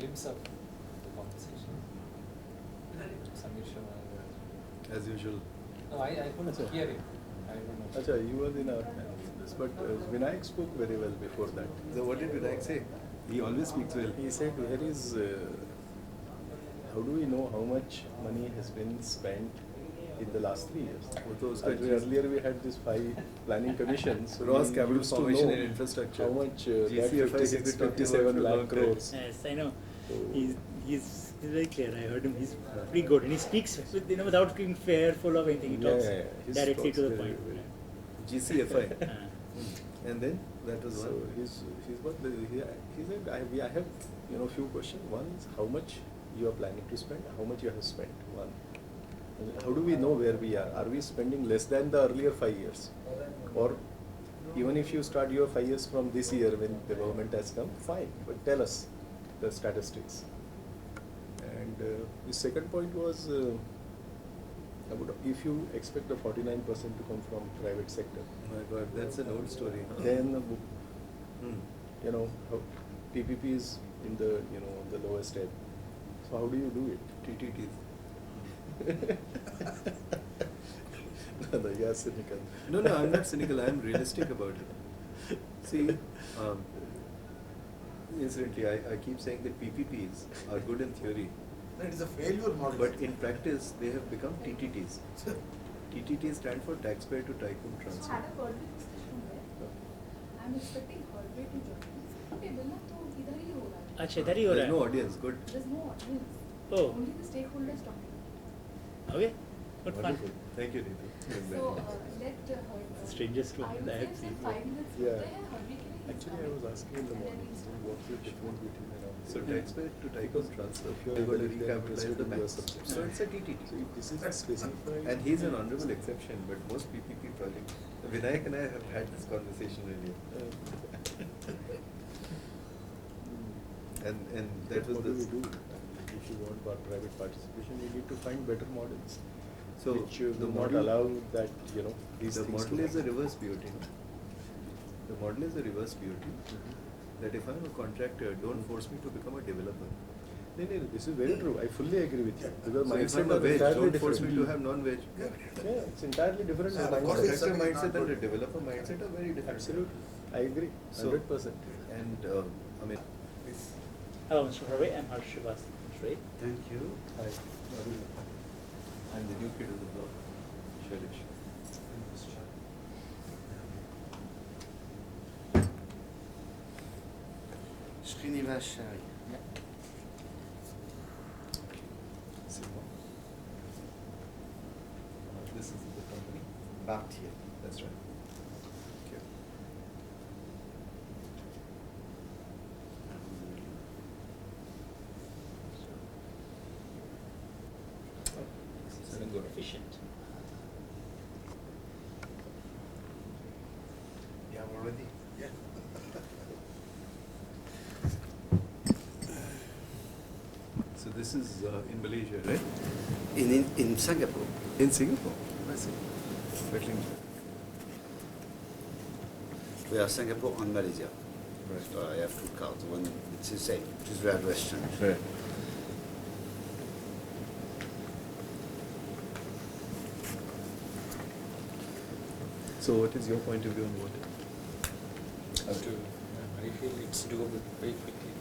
glimpse of the conversation. Samir Sharma. As usual. No, I couldn't hear him. I don't know. Achha, you were in our panel, but Vinayak spoke very well before that. So what did Vinayak say? He always speaks well. He said, where is, how do we know how much money has been spent in the last 3 years? Earlier we had these 5 planning commissions. So Gross we capital used to formation know and infrastructure. How much GCFI that 56, 57 lakh crores. Yes, I know. He's very clear. I heard him. He's pretty good, and he speaks with, without being fearful of anything. He talks directly to the point. GCFI. And then that was So one. he said, I have few questions. One is how much you are planning to spend, how much you have spent. One. And how do we know where we are? Are we spending less than the earlier 5 years? Or even if you start your 5 years from this year when the government has come, fine, but tell us the statistics. And the second point was about if you expect the 49% to come from private sector, Oh my God, that's an old story. then Hmm. how PPP is in the the lowest ebb. So how do you do it? TTTs. No, you are cynical. No, I'm not cynical. I'm realistic about it. See, incidentally, I keep saying that PPPs are good in theory, That is a failure model. but in practice they have become TTTs. TTTs stand for Taxpayer to Tycoon So Transfer. had a Hardwick discussion there. I'm expecting Hardwick to join. Okay, बिल्ला तो इधर ही हो रहा है. अच्छा इधर ही हो रहा There's है. no audience. Good. There's no audience. Oh. Only the stakeholders talking. Okay, good fun. Wonderful. Thank you, Neetu. So let her. Strangest I one would I say have say seen. 5 minutes. Yeah. होते हैं, Hardwick के लिए Actually, I was asking in the morning, what's the difference between So Taxpayer to Tycoon Transfer. if you They're going to then recapitalize the consider banks. your subject. So it's a TTT. So if this is specified. And he's an honorable exception, but most PPP projects, Vinayak and I have had this conversation earlier. And that was what the. do we do? If you want private participation, you need to find better models. So which the do not model- allow that these The things model to is a happen. reverse BOT. No? The model is a reverse BOT. That if I'm a contractor, don't force me to become a developer. No, this is very true. I fully agree with you. Because So if mindset I'm a are veg, entirely don't force me different. to have non-veg. Yeah, it's entirely different. Yeah, mindset. what is Contractor certainly mindset not and the good. developer mindset are very different. Absolutely. I agree. So- 100%. And I mean, Hello, Mr. Harvey. I'm Harsh Srivastava. Right? thank you. Hi. I'm the new kid of the block, Shailesh. Srinivas Shai. This is the company. Bhartiya. That's right. Okay. Good. Efficient. Yeah, I'm already. Yeah. So this is in Malaysia, right? In Singapore. In Singapore. I see. Settling. We are Singapore and Malaysia. Right. So I have two cards. One which is same, which is Red Western. Right. So what is your point of view on what? I feel it's doable very quickly.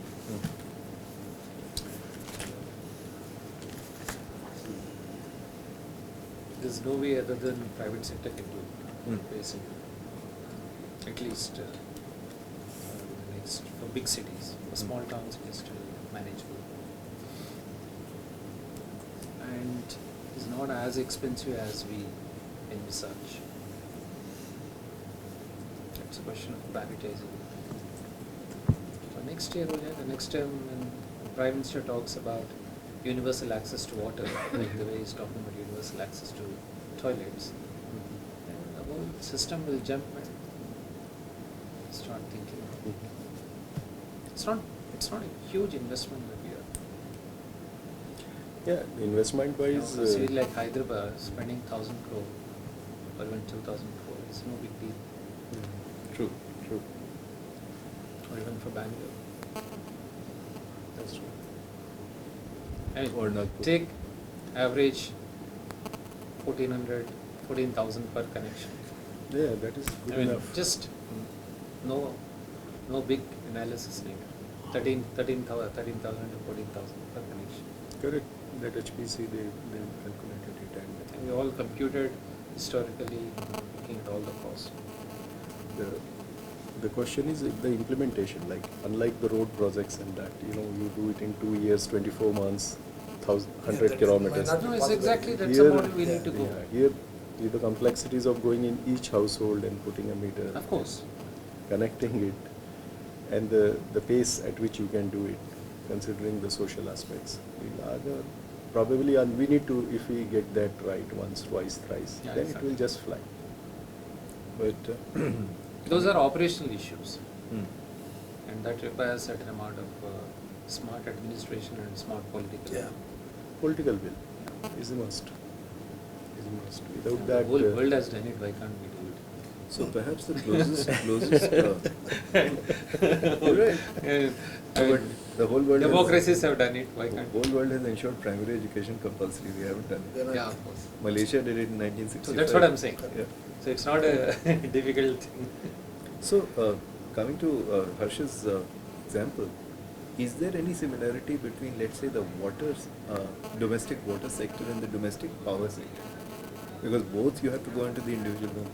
There's no way other than private sector can do it, basically. At least for big cities. For small towns, it is still manageable. And it's not as expensive as we envisage. It's a question of privatizing. For next year, the next term when the Prime Minister talks about universal access to water, like the way he's talking about universal access to toilets, then the whole system will jump and start thinking. It's not a huge investment that we are. Yeah, investment wise. Say like Hyderabad spending 1,000 crore or even 2,000 crore is no big deal. True. Or even for Bangalore. That's true. I mean, Or Nagpur. take average 1400, 14,000 per connection. Yeah, that is good I mean, enough. just no big analysis needed. 13,000 to 14,000 per connection. Correct. That HPC they calculated it and And we all computed historically, looking at all the costs. the question is the implementation. Like unlike the road projects and that, you do it in 2 years, 24 months, 100 that kilometers. might not No, be it's possible. exactly that's Here- the model we need to go. Yeah, here the complexities of going in each household and putting a meter, Of course. connecting it, and the pace at which you can do it, considering the social aspects. Probably, and we need to, if we get that right once, twice, thrice, Yeah, then exactly. it will just fly. But Those are operational issues, hmm. and that requires certain amount of smart administration and smart political. Yeah. Political will is a must. Is a must. Without The that, whole world has done it. Why can't we do it? So perhaps the closest. You're right. But the whole world. Democracies have done it. Why The can't whole world has ensured primary education compulsory. We haven't done They're it. not- Yeah, of course. Malaysia did it in 1965. So that's what I'm saying. Yeah. So it's not a difficult thing. So, coming to Harsh's example, is there any similarity between, let's say, the domestic water sector and the domestic power sector? Because both you have to go into the individual one.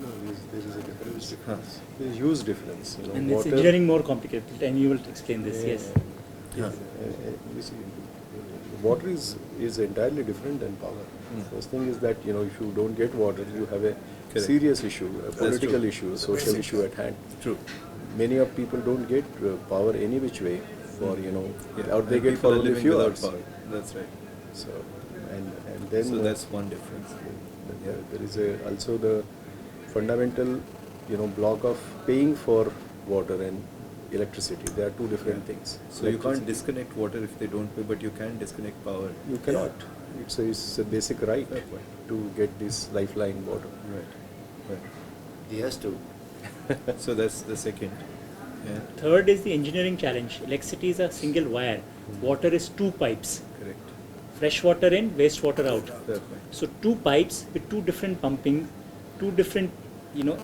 no, there is a difference. Huh. There is huge difference. And it's engineering more complicated, and you will explain this, yes. Yeah. You see, water is entirely different than power. Hmm. First thing is that if you don't get water, you have a Correct. serious issue, a That's political true. issue, a social basic. issue at hand. True. Many of people don't get power any which way for Yeah. or they And get people for are only living few without hours. power. That's right. So and then So that's one difference. there is also the fundamental block of paying for water and electricity. They are two different things. So you can't Electricity- disconnect water if they don't pay, but you can disconnect power. You cannot. It's a basic right Fair point. to get this lifeline water. Right. Right. He has to. So that's the second. Yeah. Third is the engineering challenge. Electricity is a single wire. Water is two pipes. Correct. Fresh water in, wastewater out. Fair point. So two pipes with two different pumping, two different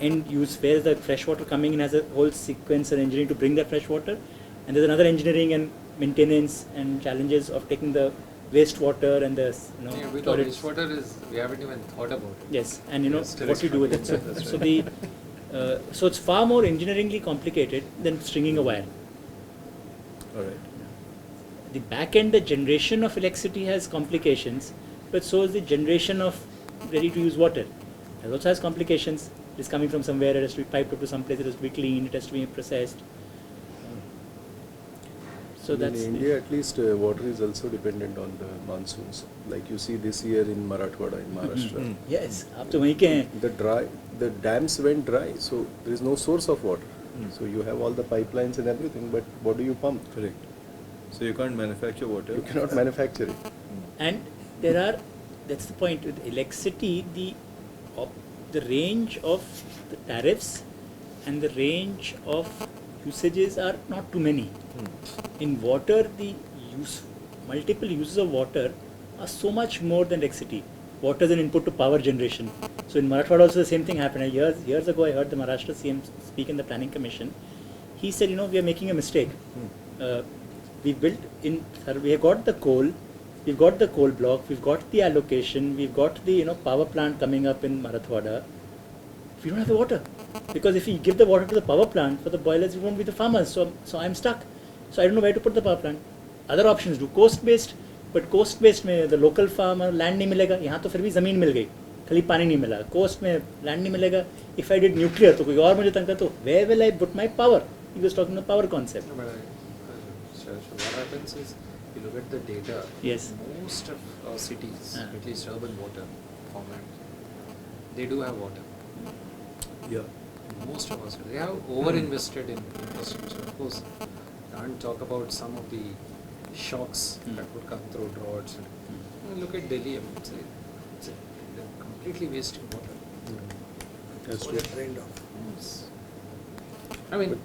end use, where the fresh water coming in has a whole sequence and engineering to bring that fresh water, and there's another engineering and maintenance and challenges of taking the wastewater and the Yeah, we thought storage. wastewater we haven't even thought about it. Yes, and Yes, still what you do with it. So, That's so right. so it's far more engineeringly complicated than stringing a wire. All right. The back end, the generation of electricity has complications, but so is the generation of ready-to-use water. It also has complications. It is coming from somewhere, it has to be piped up to some place, it has to be cleaned, it has to be processed. So In that's India, at least, water is also dependent on the monsoons. Like you see this year in Marathwada, in Maharashtra. Mhm. yes. आप तो वहीं के हैं. The dams went dry, so there is no source of water. Mm. So you have all the pipelines and everything, but what do you pump? Correct. So you can't manufacture water. You cannot manufacture it. And there are, that's the point with electricity, the range of the tariffs and the range of usages are not too many. Hmm. In water, the multiple uses of water are so much more than electricity. Water is an input to power generation. So in Marathwada also the same thing happened. Years ago I heard the Maharashtra CM speak in the Planning Commission. He said, we are making a mistake. We have got the coal, we've got the coal block, we've got the allocation, we've got the power plant coming up in Marathwada. We don't have the water, because if we give the water to the power plant for the boilers, we won't be the farmers. So I'm stuck. So I don't know where to put the power plant. Other options do coast based, but coast based में the local farmer land नहीं मिलेगा. यहाँ तो फिर भी ज़मीन मिल गई, खाली पानी नहीं मिला. Coast में land नहीं मिलेगा. If I did nuclear तो कोई और मुझे तंग कर तो where will I put my power? He was talking the power concept. No, but so what happens is, if you look at the data, Yes. most of our cities, Ah. at least urban water format, they do have water. Yeah. Most of us, they have over-invested in infrastructure. Of course, can't talk about some of the shocks that would come through droughts. And look at Delhi, I mean, they're completely wasting water. That's What true. a trend of. Yes. I mean,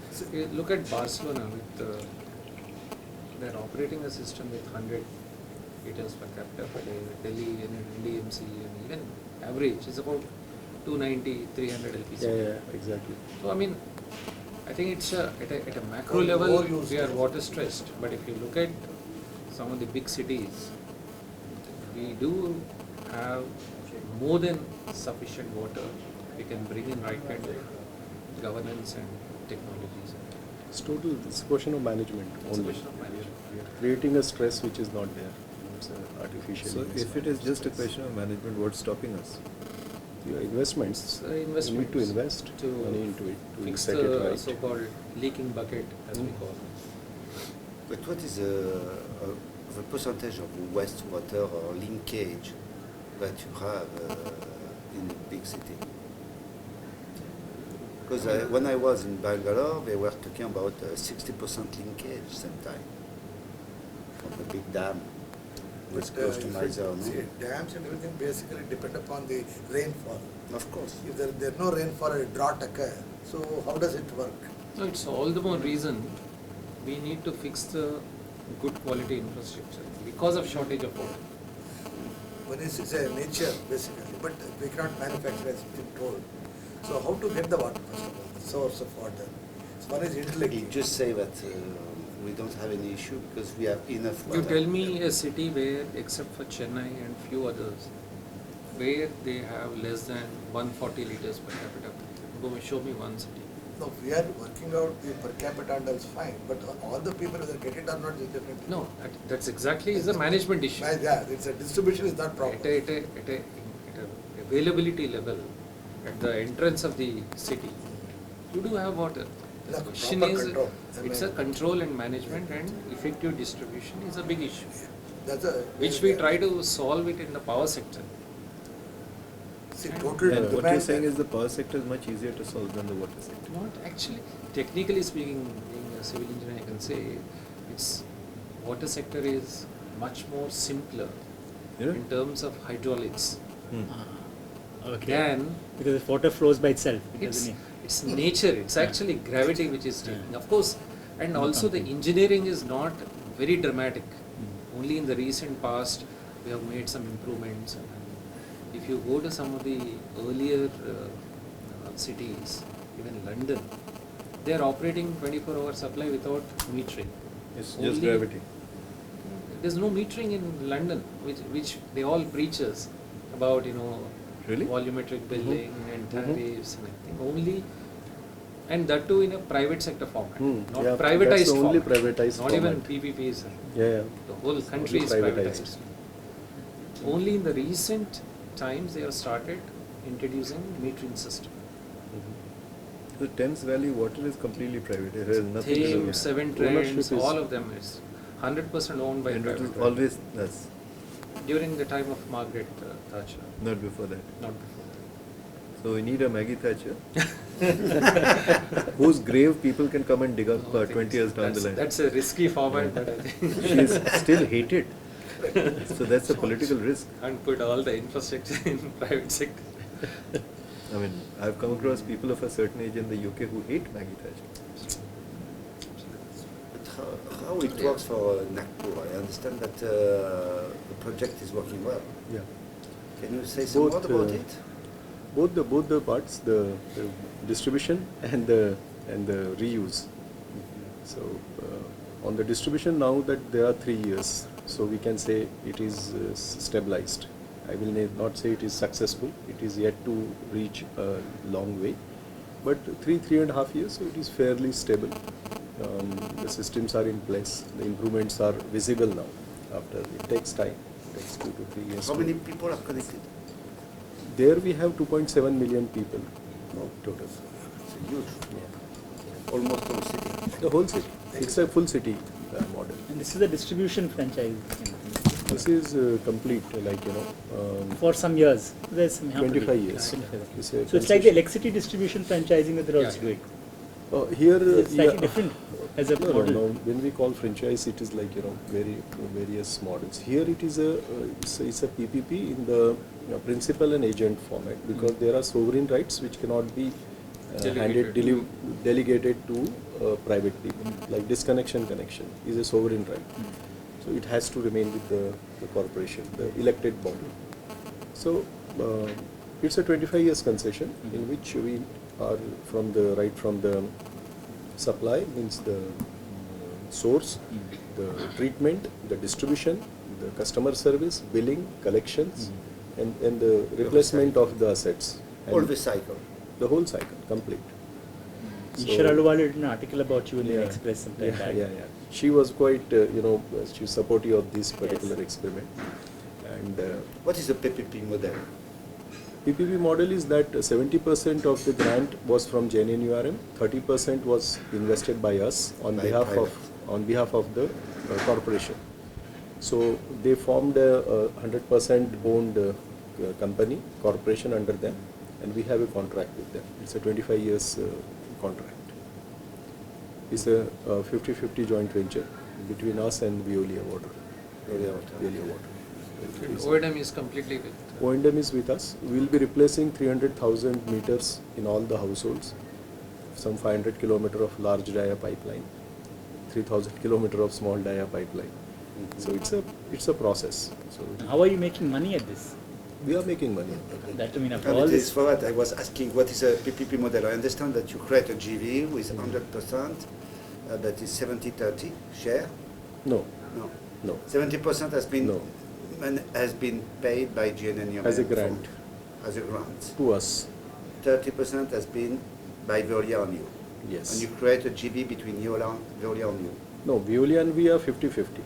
look at Barcelona with they're operating a system with 100 liters per capita per day. Delhi and NDMC and even average is about 290, 300 LPC. Yeah, exactly. So I mean, I think it's at a macro Oh, level more use we are case. water stressed. But if you look at some of the big cities, we do have more than sufficient water. We can bring in right kind of governance and technologies. It's a question of management It's a only. question of management. We are creating a stress which is not there. It's artificial. So if it is just a question of management, what's stopping us? Your investments, It's, you need to investments invest to money into it to fix set it the right. so-called leaking bucket, as we call it. But what is the percentage of wastewater or linkage that you have in a big city? Because when I was in Bangalore, they were talking about 60% linkage sometime from the big dam. It's close to my zone. See, dams and everything basically depend upon the rainfall. Of course. If there's no rainfall, a drought occur. So how does it work? So it's all the more reason we need to fix the good quality infrastructure because of shortage of water. One is it's a nature basically, but we cannot manufacture as been told. So how to get the water first of all, the source of water? So one is You intellectual. just say that we don't have any issue because we have enough water. You tell me a city where, except for Chennai and few others, where they have less than 140 liters per capita. Go and show me one city. No, we are working out the per capita and that's fine, but all the people whether get it or not is different. No, that's exactly is a management issue. Yeah, it's a distribution is not proper. At a availability level, at the entrance of the city, you do have water. The Like question proper is, control. it's a control and management, and effective distribution is a big issue, That's a which we try to solve it in the power sector. See, total And what you're demand. saying is the power sector is much easier to solve than the water sector. Not actually, technically speaking, being a civil engineer, I can say it's water sector is much more simpler Yeah. in terms of hydraulics Okay. than Because if water flows by itself, it it's doesn't. it's nature. It's actually gravity which is taking. Of course, and also the engineering is not very dramatic. Only in the recent past we have made some improvements. And if you go to some of the earlier cities, even London, they are operating 24-hour supply without metering. It's just Only- gravity. There's no metering in London, which they all preaches about, Really? volumetric billing and tariffs and everything. Only, and that too in a private sector format, not Yeah, privatized that's the only format. privatized Not even format. PPPs. Yeah. The whole country is Only privatized. Only in the recent times they have started introducing metering system. The Thames Valley water is completely private. It has nothing to do Thames, with Seven Ownership Trends, is- all of them is 100% owned by And it private. is always us, During the time of Margaret Thatcher, not before that. not before that. So we need a Maggie Thatcher, whose grave people can come and dig up No, I think 20 years down the that's- line. That's a risky format, but I think. She is still hated. So that's a political risk. And put all the infrastructure in private sector. I mean, I've come across people of a certain age in the UK who hate Maggie Thatcher. But how it works for Nagpur? I understand that the project is working well. Yeah. Can you say some more about it? Both the parts, the distribution and the reuse. So on the distribution now that there are 3 years, so we can say it is stabilized. I will not say it is successful. It is yet to reach a long way, but 3.5 years, so it is fairly stable. The systems are in place. The improvements are visible now. After it takes time, it takes 2 to 3 years. How to- many people are connected? There we have 2.7 million people total. It's a huge, almost whole city. The whole city. It's a full city model. And this is a distribution franchise This is complete, for some years. There's some 25 years. 25. It's a So it's like the electricity distribution franchising that they're also Yeah, doing. Here, It's slightly different as a model. No. When we call franchise, it is like various models. Here it is it's a PPP in the principal and agent format, because there are sovereign rights which cannot be delegated to private people. Like disconnection connection is a sovereign right. So it has to remain with the corporation, the elected body. So it's a 25 years concession in which we are from the supply, means the source, the treatment, the distribution, the customer service, billing, collections, and the replacement of the assets. All And the cycle. the whole cycle, complete. Ishwar Aluwal did an article about you in the Yeah. Express sometime Yeah, back. yeah. She was quite, she was supportive of this particular experiment. And What is the PPP model? PPP model is that 70% of the grant was from JNNURM, 30% was invested by us on By behalf of the corporation. So they formed a 100% owned company, corporation under them, and we have a contract with them. It's a 25 years contract. It's a 50-50 joint venture between us and Veolia Water. Veolia Water. And It's- O&M is completely with. O&M is with us. We'll be replacing 300,000 meters in all the households, some 500 kilometer of large dia pipeline, 3,000 kilometer of small dia pipeline. So it's a process. So How are you making money at this? we are making money. That I mean, after And all it is this, for what I was asking, what is a PPP model? I understand that you create a GV with 100%, that is 70-30 share? No, No. no. 70% has been No. has been paid by GNNURM As a grant. As a grant. To us, 30% has been by Veolia on you. yes. And you create a GV between Veolia and you. No, Veolia and we are 50-50.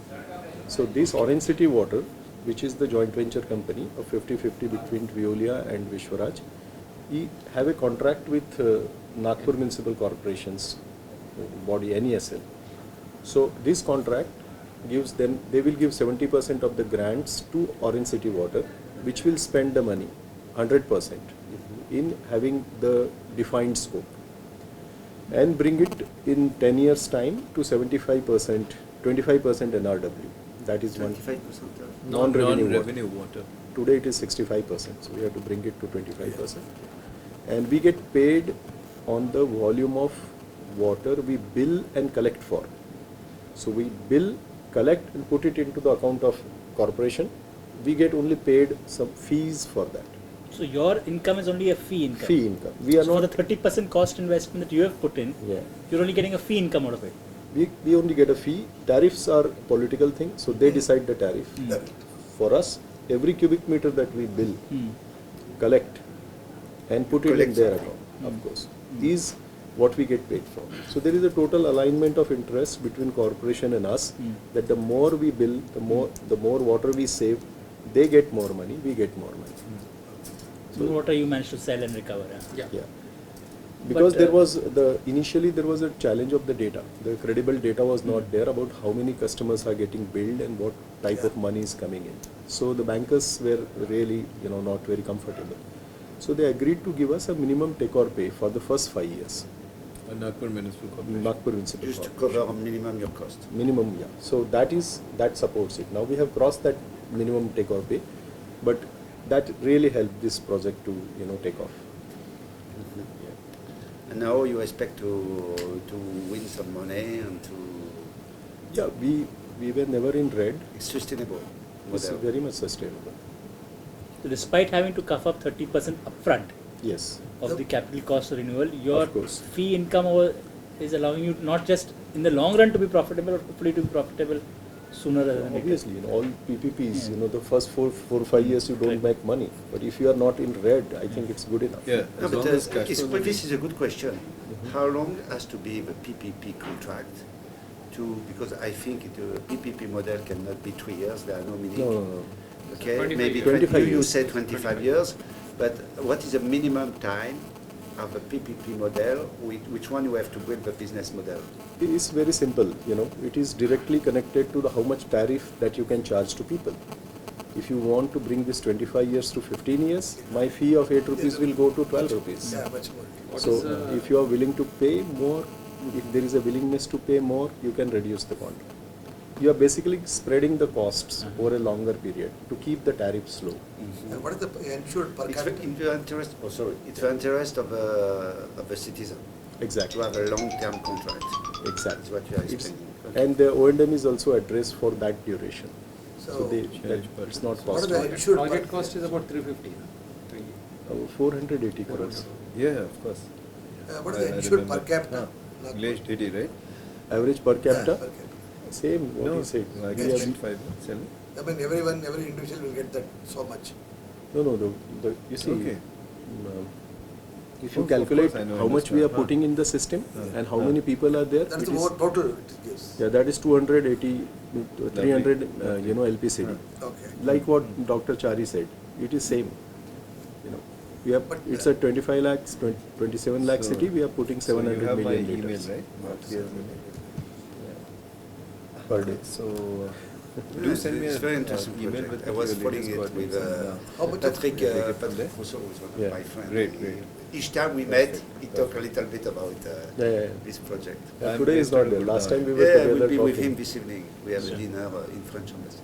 So this Orange City Water, which is the joint venture company of 50-50 between Veolia and Vishwaraj, we have a contract with Nagpur Municipal Corporation's body, NESL. So this contract gives them, they will give 70% of the grants to Orange City Water, which will spend the money, 100%, in having the defined scope, and bring it in 10 years time to 75%, 25% NRW. That is one 25%. non-revenue water. Today it is 65%, so we have to bring it to 25%. And we get paid on the volume of water we bill and collect for. So we bill, collect and put it into the account of corporation. We get only paid some fees for that. so your income is only a fee income. Fee income. We are So for not, the 30% cost investment that you have put in, yeah. you're only getting a fee income out of it. We only get a fee. Tariffs are political thing, so they decide the tariff. For us, every cubic meter that we bill, collect and put it in Collect their something. account, of course, is what we get paid for. So there is a total alignment of interest between corporation and us, that the more we bill, the more water we save, they get more money, we get more money. So what are you managed to sell and recover? Yeah. Yeah. Because But, initially there was a challenge of the data. The credible data was not there about how many customers are getting billed and what type of money is coming in. So the bankers were really, not very comfortable. So they agreed to give us a minimum take or pay for the first 5 years. Nagpur Municipal Corporation. Nagpur Municipal Just to Corporation. cover minimum your cost. Minimum, yeah. So that supports it. Now we have crossed that minimum take or pay, but that really helped this project to, take off. And now you expect to win some money and to... Yeah, we were never in red. It's sustainable. It's model. very much sustainable. So despite having to cough up 30% upfront Yes. of the capital cost of renewal, your Of course. fee income is allowing you not just in the long run to be profitable, but hopefully to be profitable sooner rather than later. Obviously, in all PPPs, Yeah. the first 4 or 5 years you don't Right. make money. But if you are not in red, I think it's good enough. Yeah, No, as but long as cash flows are this good. is a good question. How long has to be the PPP contract because I think the PPP model cannot be 3 years, there are no meaning. No. Okay, 25 maybe years. 25 you years. said 25 years, but what is the minimum time of a PPP model? Which one you have to build the business model? It is very simple, It is directly connected to the how much tariff that you can charge to people. If you want to bring this 25 years to 15 years, my fee of 8 rupees will go to 12 rupees. Yeah, much more. What So is, if you are willing to pay more, if there is a willingness to pay more, you can reduce the quantity. You are basically spreading the costs over a longer period to keep the tariffs low. And what is the insured per It's capita? in the interest. Oh, sorry. It's the interest of the citizen to Exactly. have a long-term contract. Exactly. That's what you are It's explaining. Okay. And the O&M is also addressed for that duration. So So, it's not What are cost. the Project, insured project per- cost is about 350. 480 crores. Yeah, of course. what is I the insured per remember. capita? Huh. Glazed DD, right? Average per capita, Yeah, per capita. same what No, he said. like We have- 0.5, Selvi? I mean, every individual will get that so much. No, you see, Okay. if you Of calculate course, I know, how much we are understand. putting in the system and how Huh. many people are there, That's it the is, more total it gives. yeah, that is 280 to 300, Lovely. LPCD. Okay. Like what Dr. Chari said, it is same. We have, But, it's a 25 lakhs, 27 lakh So- city, we are putting 700 so you have million my liters. email, right? Mark here. Per day. So, Yeah, do send me it's an very interesting email project. with I was your following latest it with coordinates. How much Patrick of- Patrick Rousseau, who is one of Yeah. my friends. Great, great. Each time we met, he talked a little bit about Yeah. this project. Yeah, I'm today is based not out there. of Last time we Gurgaon. were Yeah, together we'll be with talking. him this evening. We have a dinner in French embassy.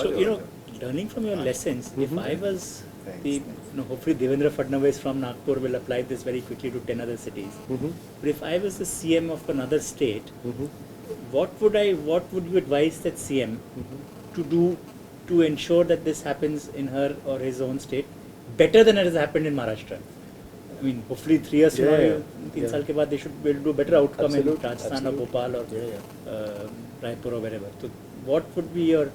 So, learning from your lessons, if I was Thanks. hopefully Devendra Fadnavis from Nagpur will apply this very quickly to 10 other cities. Mhm. But if I was the CM of another state, Mhm. what would you advise that CM to do to ensure that this happens in her or his own state better than it has happened in Maharashtra? I mean, hopefully 3 years from Yeah, now, yeah. 3 Yeah. saal ke baad they should be able to do a better outcome in Absolute, Rajasthan or absolute. Bhopal or Yeah, Raipur or wherever. So what would be your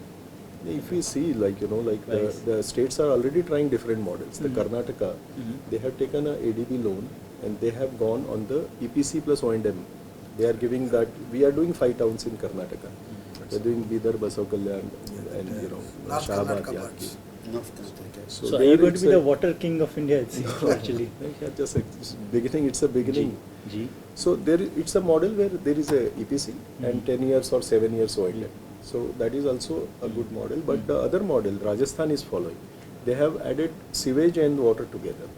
If we see, Nice. the states are already trying different models. The Mhm. Karnataka, Mhm. they have taken a ADB loan and they have gone on the EPC plus O&M. They are giving that. We are doing 5 towns in Karnataka. We are doing Bidar, Basau Kalyan, and North Shahabad, Karnataka Yadgir. parts. North Karnataka. so are there you going to it's be the a- water king of India? It seems, actually. Yeah, just it's beginning. It's a beginning. G. So it's a model where there is a EPC and 10 years or 7 years O&M. So that is also a good model. But the other model, Rajasthan is following. They have added sewage and water together.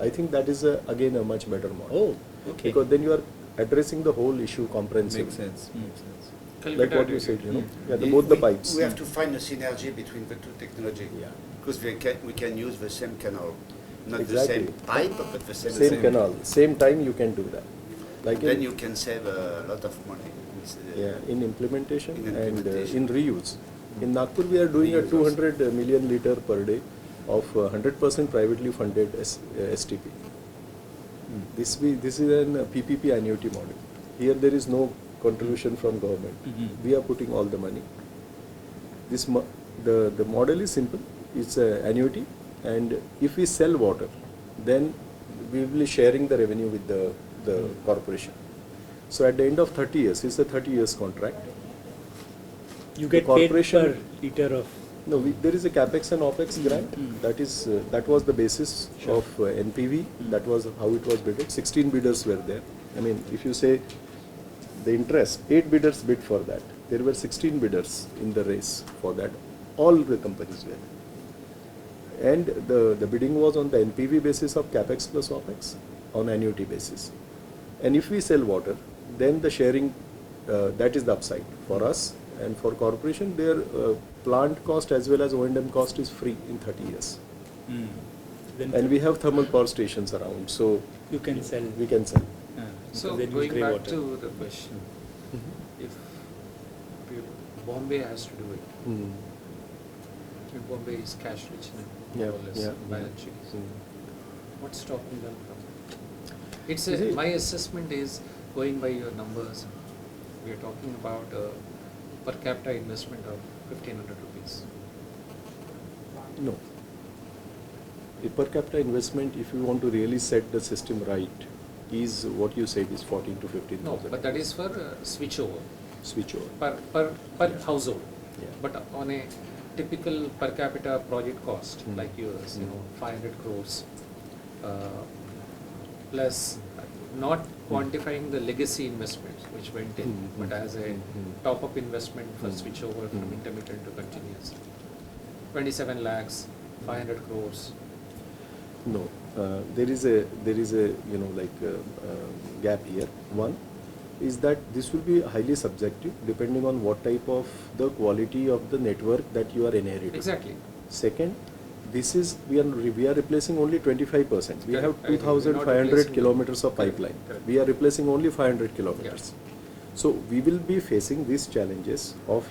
I think that is again a much better model. Oh, okay. Because then you are addressing the whole issue comprehensively. Makes sense. Makes sense. Like what you said, yeah, both the pipes. We have to find a synergy between the two technology. Yeah. Because we can use the same canal. Not the Exactly. same pipe, but the same Same canal, same time you can do that. Like Then in, you can save a lot of money. It's, in implementation In and implementation. in reuse. In Nagpur, we are doing a Reuse also. 200 million liter per day of 100% privately funded STP. This is an PPP annuity model. Here there is no contribution from government. We are putting all the money. The model is simple. It's an annuity, and if we sell water, then we will be sharing the revenue with the corporation. So at the end of 30 years, it's a 30 years contract. You The get paid per corporation- liter of. No, there is a capex and opex grant. That was the basis Sure. of NPV. That was how it was bid. 16 bidders were there. I mean, if you say the interest, 8 bidders bid for that. There were 16 bidders in the race for that. All the companies were. And the bidding was on the NPV basis of capex plus opex on annuity basis. And if we sell water, then the sharing, that is the upside for us. And for corporation, their plant cost as well as O&M cost is free in 30 years. Then And we have thermal power stations around, so you can sell. we can sell. because So they use going grey back water. to the question, if Bombay has to do it, if Bombay is cash rich now, Yeah, more or less, yeah, balance sheet, what's stopping them from that? It's You see- my assessment is going by your numbers. We are talking about a per capita investment of 1,500 rupees. No. The per capita investment, if you want to really set the system right, is what you said is 14 to 15,000. No, but that is for switchover Switch over. per Yeah. household. Yeah. But on a typical per capita project cost Mm. like yours, Mm. 500 crores, plus not quantifying the legacy investments which went in, Mm. but as a Mm. top-up investment for Mm. switchover from Mm. intermittent to continuous. 27 lakhs, 500 crores. No, there is a gap here. One is that this will be highly subjective depending on what type of the quality of the network that you are inheriting. Exactly. Second, we are replacing only 25%. We Correct. have I agree. We're not 2,500 replacing- kilometers of Correct. pipeline. Correct. We are replacing only 500 kilometers. So we will be facing these challenges of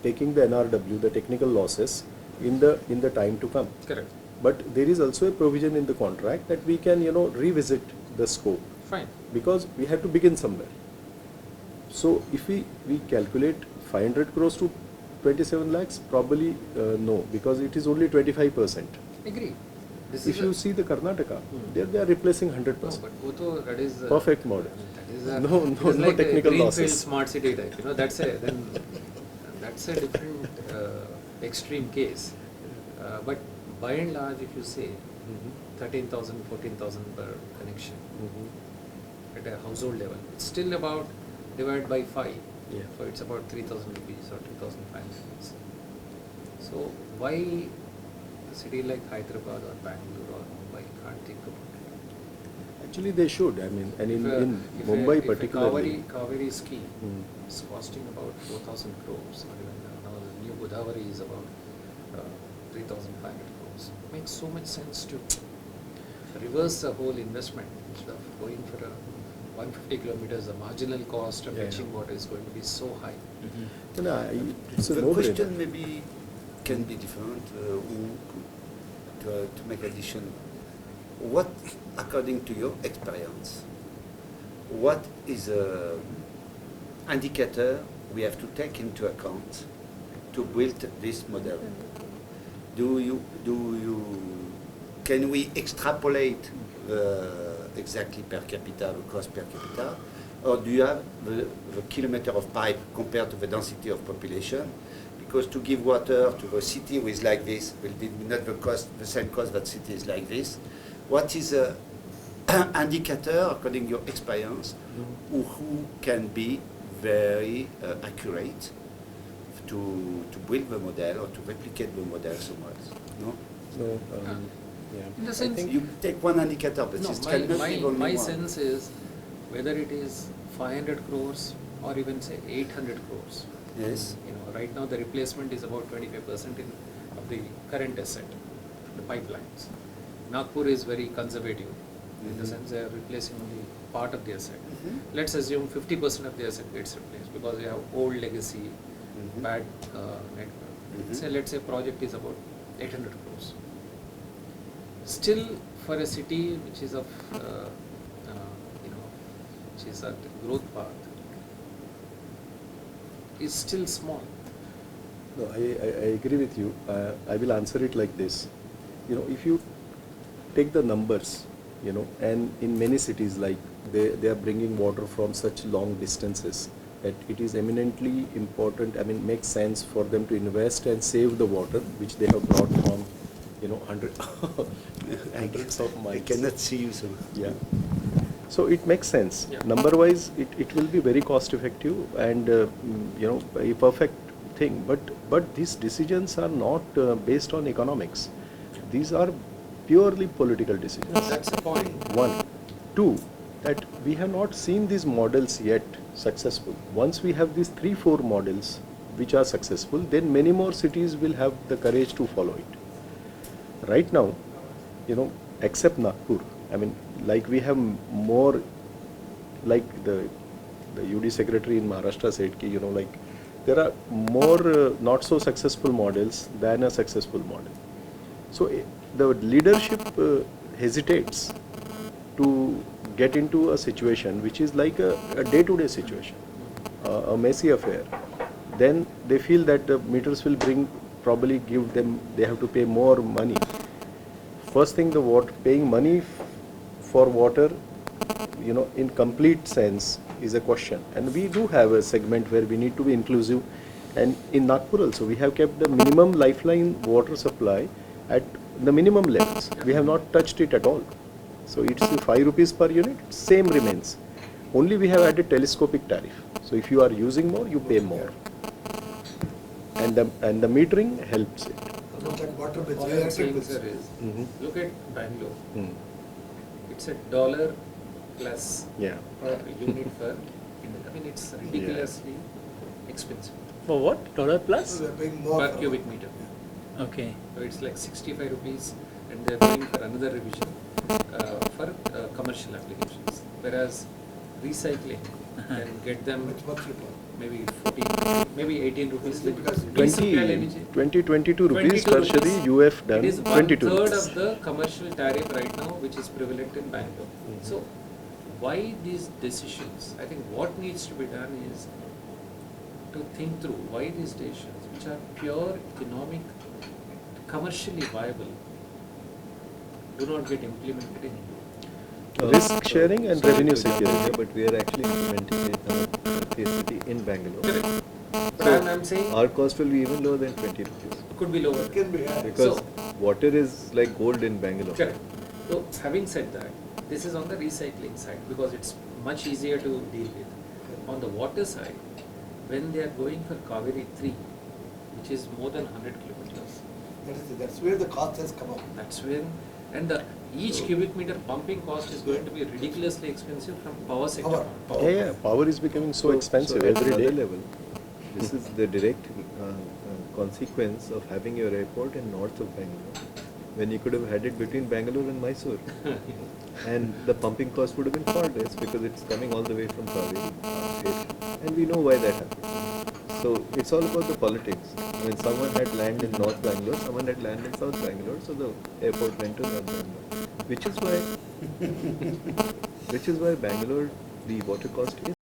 taking the NRW, the technical losses, in the time to come. Correct. But there is also a provision in the contract that we can revisit the scope, Fine. because we have to begin somewhere. So if we calculate 500 crores to 27 lakhs, probably no, because it is only 25%. Agree. This If is you a- see the Karnataka, Hmm. they are replacing No, 100%. but वो तो that is Perfect model. That is a, No- it no- is no like technical a greenfield losses. smart city type. That's a different extreme case. But by and large, if you say 13,000, 14,000 per connection at a household level, it's still about divided by 5. Yeah. So it's about 3,000 rupees or 2,500 rupees. So why a city like Hyderabad or Bangalore or Mumbai can't think about it? Actually, they should. I mean, and in If Mumbai if particularly. a Kaveri scheme Hmm. is costing about 4,000 crores, or even now the new Godavari is about 3,500 crores. Makes so much sense to reverse the whole investment instead of going for a 150 kilometers. The marginal cost of Yeah, fetching yeah. water is going to be so high. It's a The no-brainer. question maybe can be different, to make addition. What, according to your experience, what is a indicator we have to take into account to build this model? Can we extrapolate exactly per capita, the cost per capita, or do you have the kilometer of pipe compared to the density of population? Because to give water to a city who is like this will be not the same cost that city is like this. What is a indicator, according to your experience, who can be very accurate to build the model or to replicate the model somewhere else? No? No, yeah. In the I sense- think You take one indicator, but No, it cannot be only my one. sense is whether it is 500 crores or even say 800 crores. Yes. Right now the replacement is about 25% of the current asset, the pipelines. Nagpur is very conservative in the Mhm. sense they are replacing only part of the asset. Mhm. Let's assume 50% of the asset gets replaced because we have old legacy, Mhm. bad network. Mhm. Let's say project is about 800 crores. Still, for a city which is of, which is at growth path, is still small. No, I agree with you. I will answer it like this. If you take the numbers, and in many cities, like they are bringing water from such long distances, that it is eminently important, makes sense for them to invest and save the water, which they have brought from, hundreds of miles. I cannot see you, so. Yeah. So it makes sense. Yeah. Number-wise, it will be very cost-effective and a perfect thing. But these decisions are not based on economics. These are purely political decisions. That's the point. One. Two, that we have not seen these models yet successful. Once we have these 3-4 models which are successful, then many more cities will have the courage to follow it. Right now, except Nagpur, like we have more, like the UD secretary in Maharashtra said, like there are more not so successful models than a successful model. So the leadership hesitates to get into a situation which is like a day-to-day situation, a messy affair. Then they feel that the meters will probably give them, they have to pay more money. First thing, paying money for water, in complete sense is a question. And we do have a segment where we need to be inclusive. And in Nagpur also, we have kept the minimum lifeline water supply at the minimum levels. We have not touched it at all. So it's 5 rupees per unit, same remains. Only we have added telescopic tariff. So if you are using more, you pay more. And the metering helps it. That water bill, All I'm electric saying, bills. sir, is Mhm. look at Bangalore. Mm. It's $1 plus Yeah. per unit per. It's ridiculously expensive For what? $1 So plus? we are paying more per for- cubic meter. Okay. So it's like 65 rupees, and they're paying for another revision for commercial applications. Whereas recycling can get them Much cheaper. maybe 14, maybe 18 rupees. Because 22 rupees 22 tertiary rupees. you have done It is 22 1/3 rupees. of the commercial tariff right now, which is prevalent in Bangalore. So, why these decisions? I think what needs to be done is to think through why these decisions, which are pure economic, commercially viable, do not get implemented in India. Risk sharing and revenue security. Yeah, but we are actually implementing it now facility in Bangalore. Correct. But So I'm saying our cost will be even lower than 20 rupees. could be lower. It can be, yeah. Because So- water is like gold in Bangalore. Correct. So having said that, this is on the recycling side because it's much easier to deal with. On the water side, when they are going for Kaveri 3, which is more than 100 kilometers, That's where the cost has come up. that's when, and each cubic meter pumping cost is going to be ridiculously expensive from power sector. Power. Yeah, power is becoming so expensive so at every another day. level, this is the direct consequence of having your airport in north of Bangalore, when you could have had it between Bangalore and Mysore. And the pumping cost would have been far less because it's coming all the way from Kaveri. And we know why that happened. So it's all about the politics. When someone had land in North Bangalore, someone had land in South Bangalore, so the airport went to North Bangalore. Which is why Bangalore, the water cost is